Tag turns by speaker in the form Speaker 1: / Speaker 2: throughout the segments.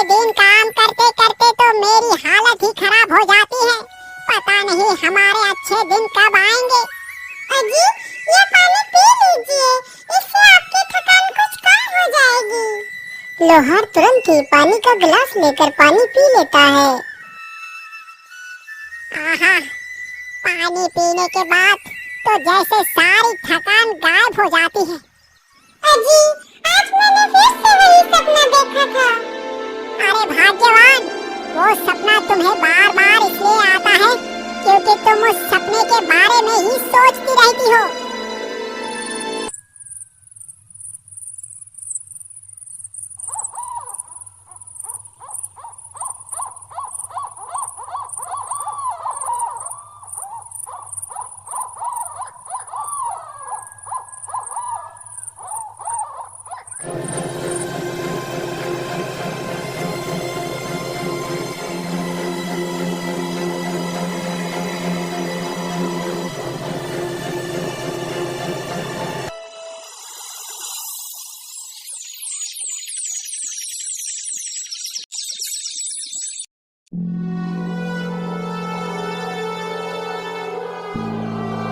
Speaker 1: दिन काम करते करते तो मेरी हालत ही खराब हो जाती है। पता नहीं हमारे अच्छे दिन कब आएंगे। अजी, ये पानी पी लीजिए, इससे आपकी थकान कुछ कम हो जाएगी। लोहार तुरंत ही पानी का गिलास लेकर पानी पी लेता है। आहा, पानी पीने के बाद तो जैसे सारी थकान गायब हो जाती है। अजी, आज मैंने फिर से वही सपना देखा था। अरे भाग्यवान, वो सपना तुम्हें बार बार इसलिए आता है क्योंकि तुम उस सपने के बारे में ही सोचती रहती हो।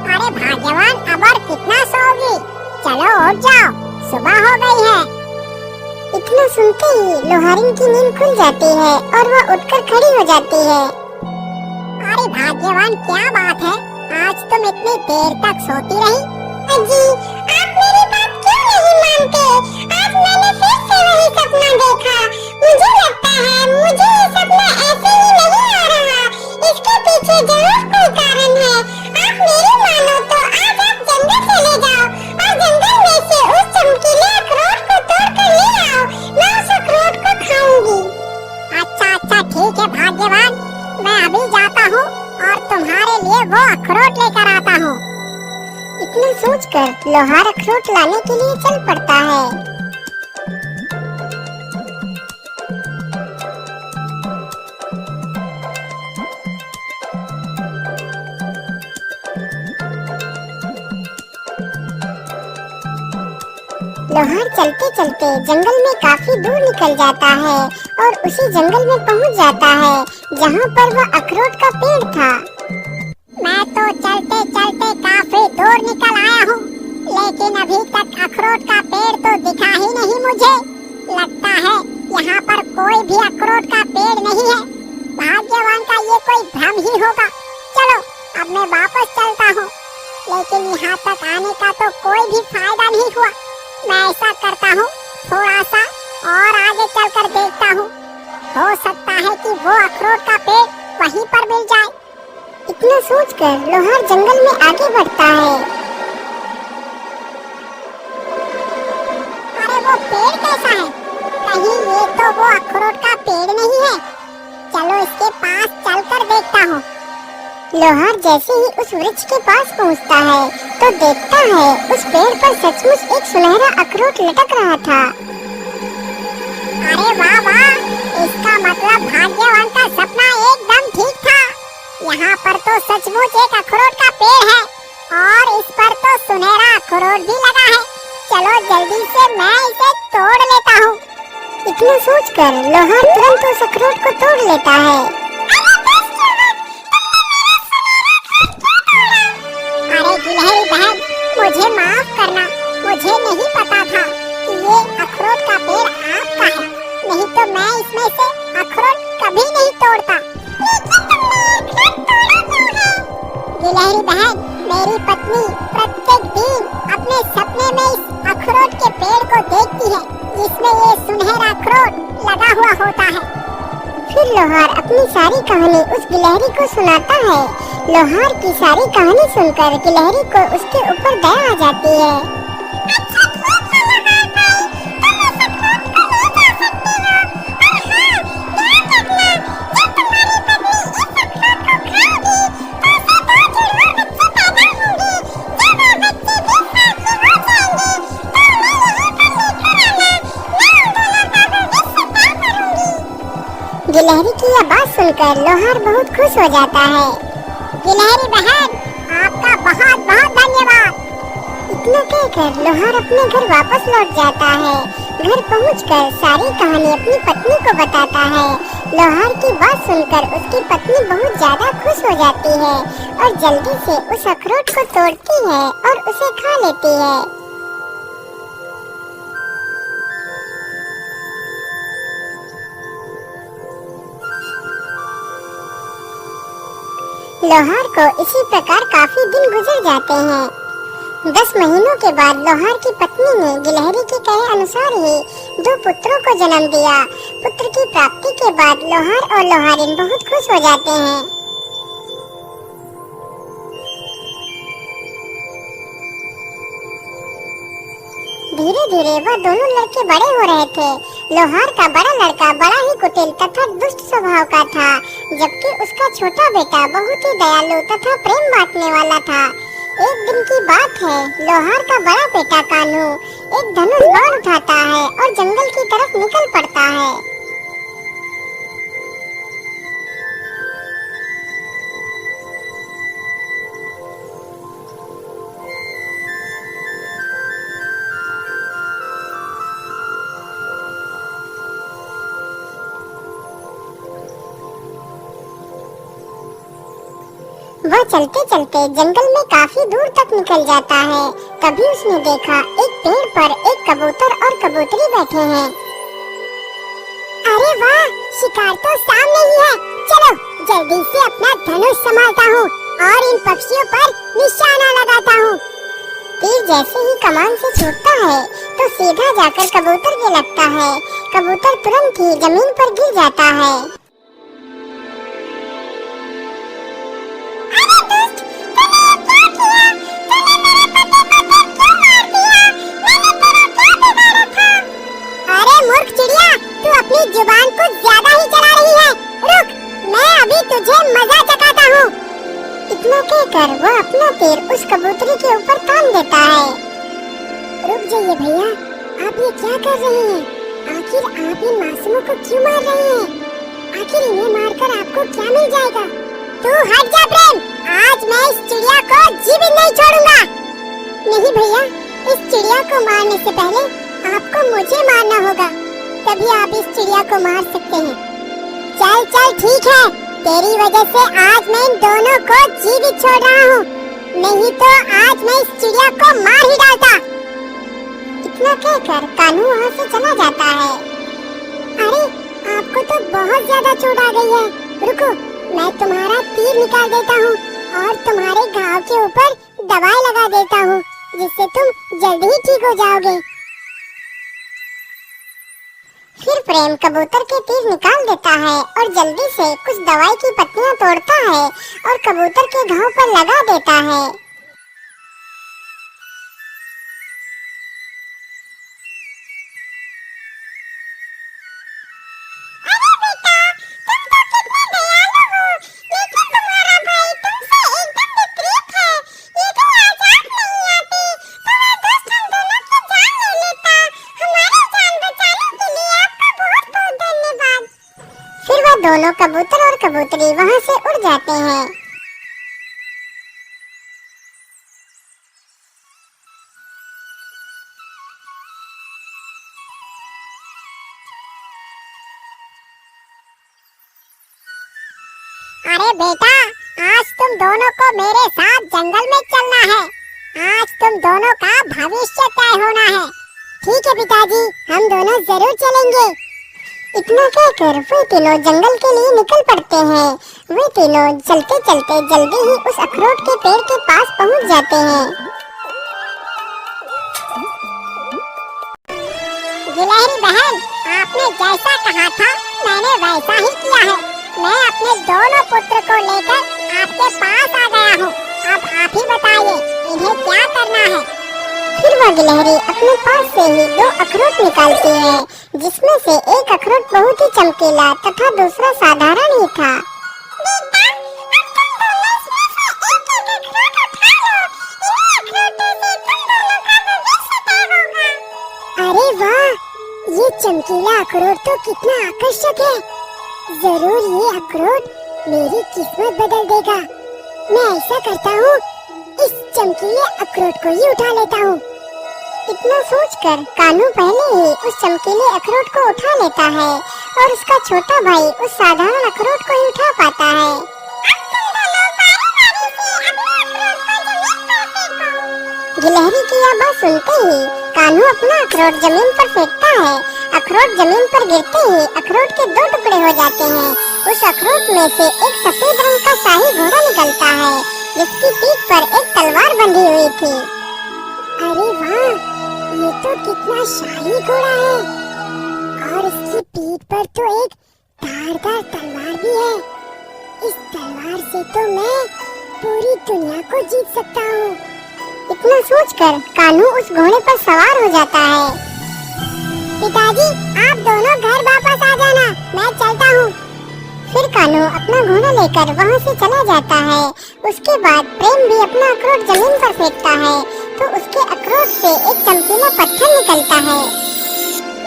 Speaker 1: अरे भाग्यवान, अब और कितना सोओगी? चलो उठ जाओ, सुबह हो गई है। इतना सुनते ही लोहारिन की नींद खुल जाती है और वह उठकर खड़ी हो जाती है। अरे भाग्यवान, क्या बात है, आज तुम इतनी देर तक सोती रही? अजी, आप मेरी बात क्यों नहीं मानते? आज मैंने फिर से वही सपना देखा। मुझे लगता है मुझे ये सपना ऐसे ही नहीं आ रहा, इसके पीछे जरूर कोई कारण है। आप मेरी मानो तो आज आप जंगल चले जाओ और जंगल में से उस चमकीले अखरोट को तोड़ कर ले आओ। मैं उस अखरोट को खाऊंगी। अच्छा अच्छा, ठीक है भाग्यवान, मैं अभी जाता हूँ और तुम्हारे लिए वो अखरोट लेकर आता हूँ। इतना सोचकर लोहार अखरोट लाने के लिए चल पड़ता है। लोहार चलते चलते जंगल में काफी दूर निकल जाता है और उसी जंगल में पहुंच जाता है जहां पर वह अखरोट का पेड़ था। मैं तो चलते चलते काफी दूर निकल आया हूँ, लेकिन अभी तक अखरोट का पेड़ तो दिखा ही नहीं मुझे। लगता है यहाँ पर कोई भी अखरोट का पेड़ नहीं है। भाग्यवान का ये कोई भ्रम ही होगा। चलो अब मैं वापस चलता हूँ, लेकिन यहाँ तक आने का तो कोई भी फायदा नहीं हुआ। मैं ऐसा करता हूँ, थोड़ा सा और आगे चलकर देखता हूँ, हो सकता है कि वो अखरोट का पेड़ वहीं पर मिल जाए। इतना सोचकर लोहार जंगल में आगे बढ़ता है। अरे वो पेड़ कैसा है? कहीं ये तो वो अखरोट का पेड़ नहीं है। चलो इसके पास चलकर देखता हूँ। लोहार जैसे ही उस वृक्ष के पास पहुँचता है तो देखता है उस पेड़ पर सचमुच एक सुनहरा अखरोट लटक रहा था। अरे वाह वाह, इसका मतलब भाग्यवान का सपना एकदम ठीक था। यहाँ पर तो सचमुच एक अखरोट का पेड़ है और इस पर तो सुनहरा अखरोट भी लगा है। चलो जल्दी से मैं इसे तोड़ लेता हूँ। इतना सोचकर लोहार तुरंत उस अखरोट को तोड़ लेता है। अरे गिलहरी बहन, मुझे माफ करना, मुझे नहीं पता था कि ये अखरोट का पेड़ आपका है, नहीं तो मैं इसमें से अखरोट कभी नहीं तोड़ता। गिलहरी बहन, मेरी पत्नी प्रत्येक दिन अपने सपने में इस अखरोट के पेड़ को देखती है जिसमें ये सुनहरा अखरोट लगा हुआ होता है। फिर लोहार अपनी सारी कहानी उस गिलहरी को सुनाता है। लोहार की सारी कहानी सुनकर गिलहरी को उसके ऊपर दया आ जाती है। अच्छा ठीक है लोहार भाई, तुम इस अखरोट को ले जा सकते हो। और हाँ, ध्यान रखना, जब तुम्हारी पत्नी इस अखरोट को खाएगी तो उसे दो जुड़वा बच्चे पैदा होंगे। जब वो बच्चे 20 साल के हो जाएंगे तो उन्हें यहीं पर लेकर आना। मैं उन दोनों का भविष्य तय करूंगी। गिलहरी की यह बात सुनकर लोहार बहुत खुश हो जाता है। गिलहरी बहन, आपका बहुत बहुत धन्यवाद। इतना कहकर लोहार अपने घर वापस लौट जाता है। घर पहुंचकर सारी कहानी अपनी पत्नी को बताता है। लोहार की बात सुनकर उसकी पत्नी बहुत ज्यादा खुश हो जाती है और जल्दी से उस अखरोट को तोड़ती है और उसे खा लेती है। लोहार को इसी प्रकार काफी दिन गुजर जाते हैं। 10 महीनों के बाद लोहार की पत्नी ने गिलहरी के कहे अनुसार ही 2 पुत्रों को जन्म दिया। पुत्र की प्राप्ति के बाद लोहार और लोहारिन बहुत खुश हो जाते हैं। धीरे धीरे वह दोनों लड़के बड़े हो रहे थे। लोहार का बड़ा लड़का बड़ा ही कुटिल तथा दुष्ट स्वभाव का था, जबकि उसका छोटा बेटा बहुत ही दयालु तथा प्रेम बांटने वाला था। एक दिन की बात है, लोहार का बड़ा बेटा कान्हू एक धनुष बाण उठाता है और जंगल की तरफ निकल पड़ता है। वह चलते चलते जंगल में काफी दूर तक निकल जाता है। तभी उसने देखा एक पेड़ पर एक कबूतर और कबूतरी बैठे हैं। अरे वाह, शिकार तो सामने ही है। चलो जल्दी से अपना धनुष संभालता हूँ और इन पक्षियों पर निशाना लगाता हूँ। तीर जैसे ही कमान से छूटता है तो सीधा जाकर कबूतर के लगता है। कबूतर तुरंत ही जमीन पर गिर जाता है। जुबान कुछ ज्यादा ही चला रही है। रुक, मैं अभी तुझे मजा चखाता हूँ। इतना कहकर वो अपना तीर उस कबूतरी के ऊपर तान देता है। रुक जाइए भैया, आप ये क्या कर रहे हैं? आखिर आप इन मासूमों को क्यों मार रहे हैं? आखिर इन्हें मारकर आपको क्या मिल जाएगा? तू हट जा प्रेम, आज मैं इस चिड़िया को जीवित नहीं छोड़ूंगा। नहीं भैया, इस चिड़िया को मारने से पहले आपको मुझे मारना होगा, तभी आप इस चिड़िया को मार सकते हैं। चल चल ठीक है, तेरी वजह से आज मैं इन दोनों को जीवित छोड़ रहा हूँ, नहीं तो आज मैं इस चिड़िया को मार ही डालता। इतना कहकर कान्हू वहाँ से चला जाता है। अरे आपको तो बहुत ज्यादा चोट आ गई है। रुको, मैं तुम्हारा तीर निकाल देता हूँ और तुम्हारे घाव के ऊपर दवाई लगा देता हूँ, जिससे तुम जल्दी ही ठीक हो जाओगे। फिर प्रेम कबूतर के तीर निकाल देता है और जल्दी से कुछ दवाई की पत्तियां तोड़ता है और कबूतर के घाव पर लगा देता है। अरे बेटा, तुम तो कितने दयालु हो, लेकिन तुम्हारा भाई तुमसे एकदम विपरीत है। ये तो आजाद नहीं आते, तुम्हारा दोस्त हम दोनों की जान ले लेता। हमारी जान बचाने के लिए बहुत बहुत धन्यवाद। फिर वह दोनों कबूतर और कबूतरी वहाँ से उड़ जाते हैं। अरे बेटा, आज तुम दोनों को मेरे साथ जंगल में चलना है। आज तुम दोनों का भविष्य तय होना है। ठीक है पिताजी, हम दोनों जरूर चलेंगे। इतना कहकर वे तीनों जंगल के लिए निकल पड़ते हैं। वे तीनों चलते चलते जल्दी ही उस अखरोट के पेड़ के पास पहुंच जाते हैं। गिलहरी बहन, आपने जैसा कहा था मैंने वैसा ही किया है। मैं अपने दोनों पुत्र को लेकर आपके पास आ गया हूँ। अब आप ही बताइए इन्हें क्या करना है। फिर वह गिलहरी अपने पास से ही 2 अखरोट निकालती है, जिसमें से एक अखरोट बहुत ही चमकीला तथा दूसरा साधारण ही था। बेटा, अब तुम दोनों इसमें से एक-एक अखरोट उठा लो। इन्हीं अखरोटों से तुम दोनों का भविष्य तय होगा। अरे वाह, ये चमकीला अखरोट तो कितना आकर्षक है। जरूर ये अखरोट मेरी किस्मत बदल देगा। मैं ऐसा करता हूँ, इस चमकीले अखरोट को ही उठा लेता हूँ। इतना सोचकर कान्हू पहले ही उस चमकीले अखरोट को उठा लेता है और उसका छोटा भाई उस साधारण अखरोट को ही उठा पाता है। गिलहरी की यह बात सुनते ही कान्हू अपना अखरोट जमीन पर फेंकता है। अखरोट जमीन पर गिरते ही अखरोट के दो टुकड़े हो जाते हैं। उस अखरोट में से एक सफेद रंग का शाही घोड़ा निकलता है जिसकी पीठ पर एक तलवार बंधी हुई थी। अरे वाह, ये तो कितना शाही घोड़ा है और इसकी पीठ पर तो एक धारदार तलवार भी है। इस तलवार से तो मैं पूरी दुनिया को जीत सकता हूँ। इतना सोचकर कान्हू उस घोड़े पर सवार हो जाता है। पिताजी, आप दोनों घर वापस आ जाना, मैं चलता हूँ। फिर कान्हू अपना घोड़ा लेकर वहाँ से चला जाता है। उसके बाद प्रेम भी अपना अखरोट जमीन पर फेंकता है तो उसके अखरोट से एक चमकीला पत्थर निकलता है।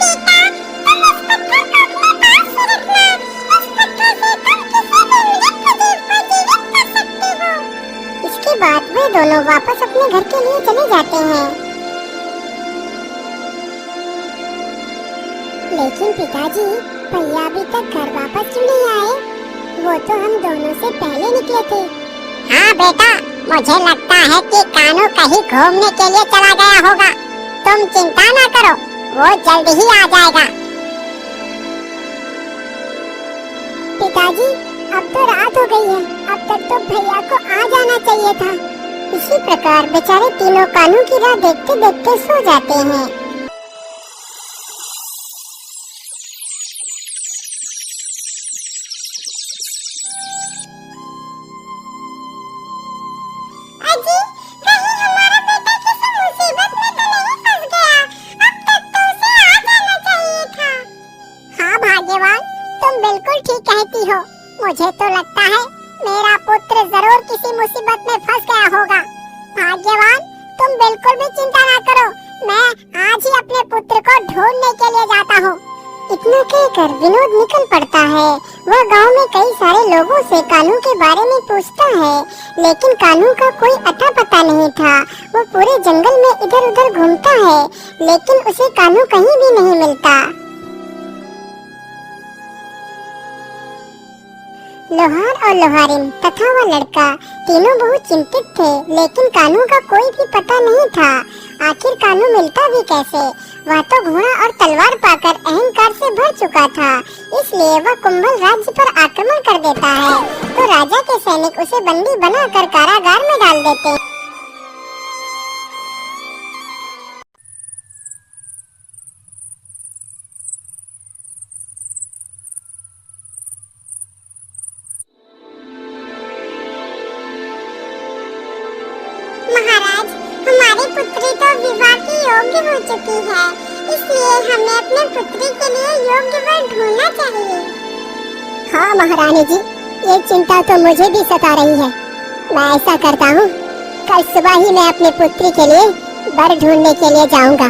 Speaker 1: बेटा, तुम उस पत्थर को अपने पास ही रखना। इस पत्थर से तुम किसी भी मृत्यु जीव को जीवित कर सकते हो। इसके बाद वे दोनों वापस अपने घर के लिए चले जाते हैं। लेकिन पिताजी, भैया अभी तक घर वापस क्यों नहीं आए? वो तो हम दोनों से पहले निकले थे। हाँ बेटा, मुझे लगता है कि कान्हू कहीं घूमने के लिए चला गया होगा। तुम चिंता ना करो, वो जल्द ही आ जाएगा। पिताजी, अब तो रात हो गई है, अब तक तो भैया को आ जाना चाहिए था। इसी प्रकार बेचारे तीनों कान्हू की राह देखते देखते सो जाते हैं। अजी, कहीं हमारा बेटा किसी मुसीबत में तो नहीं फंस गया? अब तक तो उसे आ जाना चाहिए था। हाँ भाग्यवान, तुम बिल्कुल ठीक कहती हो। मुझे तो लगता है मेरा पुत्र जरूर किसी मुसीबत में फंस गया होगा। भाग्यवान, तुम बिल्कुल भी चिंता ना करो, मैं आज ही अपने पुत्र को ढूंढने के लिए जाता हूँ। इतना कहकर विनोद निकल पड़ता है। वह गांव में कई सारे लोगों से कान्हू के बारे में पूछता है, लेकिन कान्हू का कोई अता पता नहीं था। वो पूरे जंगल में इधर उधर घूमता है, लेकिन उसे कान्हू कहीं भी नहीं मिलता। लोहार और लोहारिन तथा वह लड़का तीनों बहुत चिंतित थे, लेकिन कान्हू का कोई भी पता नहीं था। आखिर कान्हू मिलता भी कैसे? वह तो घोड़ा और तलवार पाकर अहंकार से भर चुका था, इसलिए वह कुंभल राज्य पर आक्रमण कर देता है। तो राजा के सैनिक उसे बंदी बनाकर कारागार में डाल देते हैं। महाराज, हमारी पुत्री तो विवाह की योग्य हो चुकी है, इसलिए हमें अपने पुत्री के लिए योग्य वर ढूंढना चाहिए। हाँ महारानी जी, ये चिंता तो मुझे भी सता रही है। मैं ऐसा करता हूँ, कल सुबह ही मैं अपनी पुत्री के लिए वर ढूंढने के लिए जाऊँगा।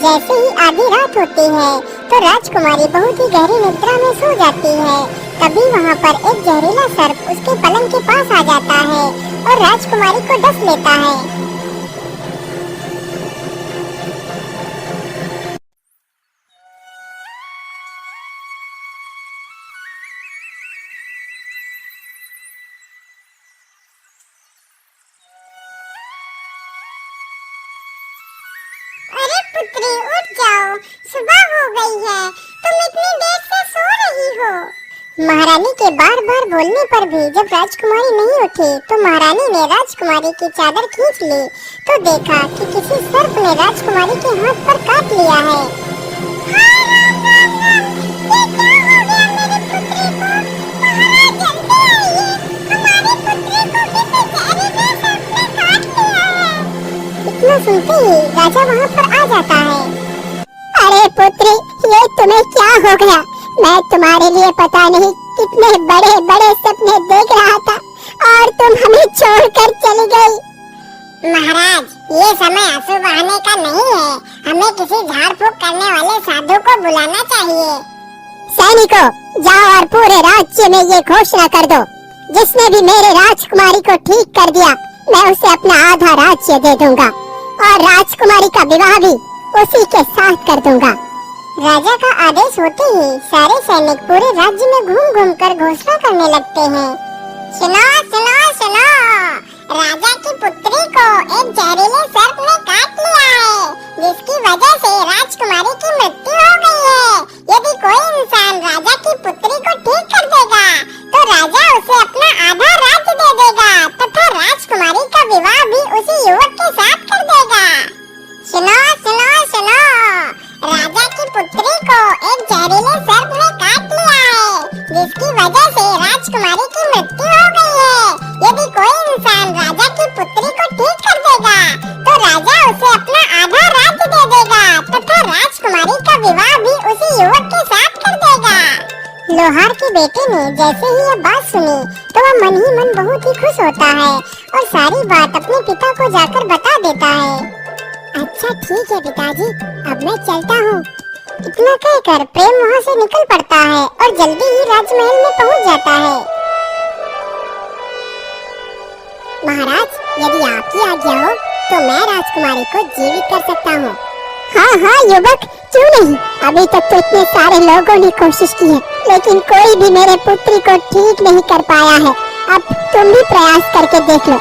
Speaker 1: जैसे ही आधी रात होती है तो राजकुमारी बहुत ही गहरी निद्रा में सो जाती है। तभी वहाँ पर एक जहरीला सर्प उसके पलंग के पास आ जाता है और राजकुमारी को डस लेता है। अरे पुत्री, उठ जाओ, सुबह हो गई है, तुम इतनी देर से सो रही हो। महारानी के बार बार बोलने पर भी जब राजकुमारी नहीं उठी तो महारानी ने राजकुमारी की चादर खींच ली तो देखा कि किसी सर्प ने राजकुमारी के हाथ पर काट लिया है। ये क्या हो गया मेरी पुत्री को? महाराज जल्दी आइए, हमारी पुत्री को किसी जहरीले सर्प ने काट लिया है। इतना सुनते ही राजा वहाँ पर आ जाता है। अरे पुत्री, ये तुम्हें क्या हो गया? मैं तुम्हारे लिए पता नहीं कितने बड़े बड़े सपने देख रहा था और तुम हमें छोड़कर चली गई। महाराज, ये समय आंसू बहाने का नहीं है, हमें किसी झाड़ फूक करने वाले साधु को बुलाना चाहिए। सैनिकों, जाओ और पूरे राज्य में ये घोषणा कर दो, जिसने भी मेरे राजकुमारी को ठीक कर दिया मैं उसे अपना आधा राज्य दे दूंगा और राजकुमारी का विवाह भी उसी के साथ कर दूंगा। राजा का आदेश होते ही सारे सैनिक पूरे राज्य में घूम घूम कर घोषणा करने लगते हैं। सुनो सुनो सुनो, राजा की पुत्री को एक जहरीले सर्प ने काट लिया है, जिसकी वजह से राजकुमारी की मृत्यु हो गई है। यदि कोई इंसान राजा की पुत्री को ठीक कर देगा तो राजा उसे अपना आधा राज्य दे देगा तथा राजकुमारी का विवाह भी उसी युवक के साथ कर देगा। सुनो सुनो सुनो, राजा की पुत्री को एक जहरीले सर्प ने काट लिया है, जिसकी वजह से राजकुमारी की मृत्यु हो गई है। यदि कोई इंसान राजा की पुत्री को ठीक कर देगा तो राजा उसे अपना आधा राज्य दे देगा तथा राजकुमारी का विवाह भी उसी युवक के साथ कर देगा। लोहार के बेटे ने जैसे ही यह बात सुनी तो वह मन ही मन बहुत ही खुश होता है और सारी बात अपने पिता को जाकर बता देता है। अच्छा ठीक है पिताजी, अब मैं चलता हूँ। इतना कहकर प्रेम वहाँ से निकल पड़ता है और जल्दी ही राजमहल में पहुँच जाता है। महाराज, यदि आपकी आज्ञा हो तो मैं राजकुमारी को जीवित कर सकता हूँ। हाँ हाँ युवक, क्यों नहीं। अभी तक तो इतने सारे लोगों ने कोशिश की है, लेकिन कोई भी मेरे पुत्री को ठीक नहीं कर पाया है। अब तुम भी प्रयास करके देख लो।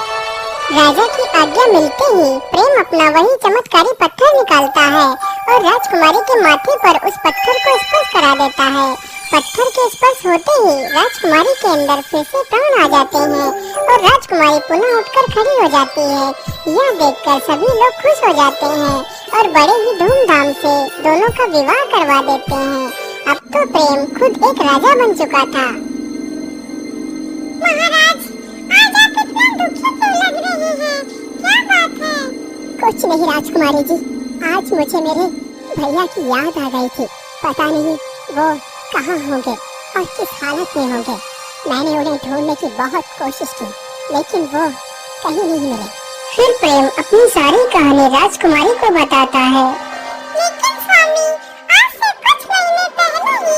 Speaker 1: राजा की आज्ञा मिलते ही प्रेम अपना वही चमत्कारी पत्थर निकालता है और राजकुमारी के माथे पर उस पत्थर को स्पर्श करा देता है। पत्थर के स्पर्श होते ही राजकुमारी के अंदर फिर से प्राण आ जाते हैं और राजकुमारी पुनः उठकर खड़ी हो जाती है। यह देखकर सभी लोग खुश हो जाते हैं और बड़े ही धूमधाम से दोनों का विवाह करवा देते हैं। अब तो प्रेम खुद एक राजा बन चुका था। महाराज, आज आप इतना दुखी क्यों लग रहे हैं? क्या बात है? कुछ नहीं राजकुमारी जी, आज मुझे मेरे भैया की याद आ गई थी। पता नहीं वो कहाँ होंगे और किस हालत में होंगे। मैंने उन्हें ढूंढने की बहुत कोशिश की, लेकिन वो कहीं नहीं मिले। फिर प्रेम अपनी सारी कहानी राजकुमारी को बताता है। लेकिन स्वामी, आज से कुछ महीने पहले ही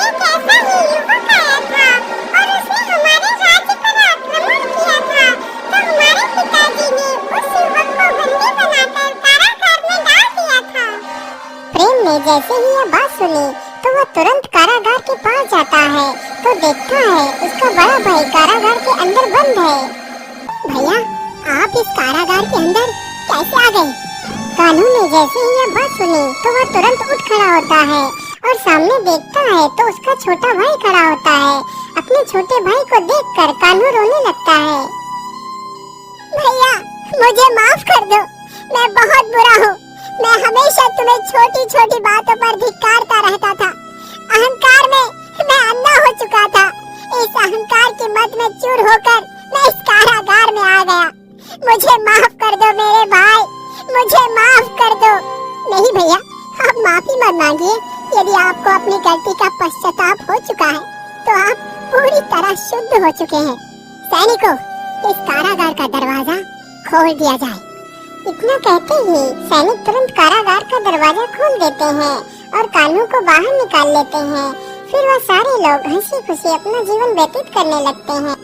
Speaker 1: एक ऐसा ही युवक आया था और उसने हमारे राज्य पर आक्रमण किया था। तो हमारे पिताजी ने उस युवक को बंदी बनाकर कारागार में डाल दिया था। प्रेम ने जैसे ही यह बात सुनी तो वह तुरंत कारागार के पास जाता है तो देखता है उसका बड़ा भाई कारागार के अंदर बंद है। भैया, आप इस कारागार के अंदर कैसे आ गए? कान्हू ने जैसे ही यह बात सुनी तो वह तुरंत उठ खड़ा होता है और सामने देखता है तो उसका छोटा भाई खड़ा होता है। अपने छोटे भाई को देखकर कान्हू रोने लगता है। भैया, मुझे माफ कर दो, मैं बहुत बुरा हूँ। मैं हमेशा तुम्हें छोटी छोटी बातों पर धिक्कारता रहता था। अहंकार में मैं अंधा हो चुका था। इस अहंकार की मद में चूर होकर मैं इस कारागार में आ गया। मुझे माफ कर दो मेरे भाई, मुझे माफ कर दो। नहीं भैया, आप माफी मत मांगिए। यदि आपको अपनी गलती का पश्चाताप हो चुका है तो आप पूरी तरह शुद्ध हो चुके हैं। सैनिकों, इस कारागार का दरवाजा खोल दिया जाए। इतना कहते ही सैनिक तुरंत कारागार का दरवाजा खोल देते हैं और कान्हू को बाहर निकाल लेते हैं। फिर वह सारे लोग हंसी खुशी अपना जीवन व्यतीत करने लगते हैं।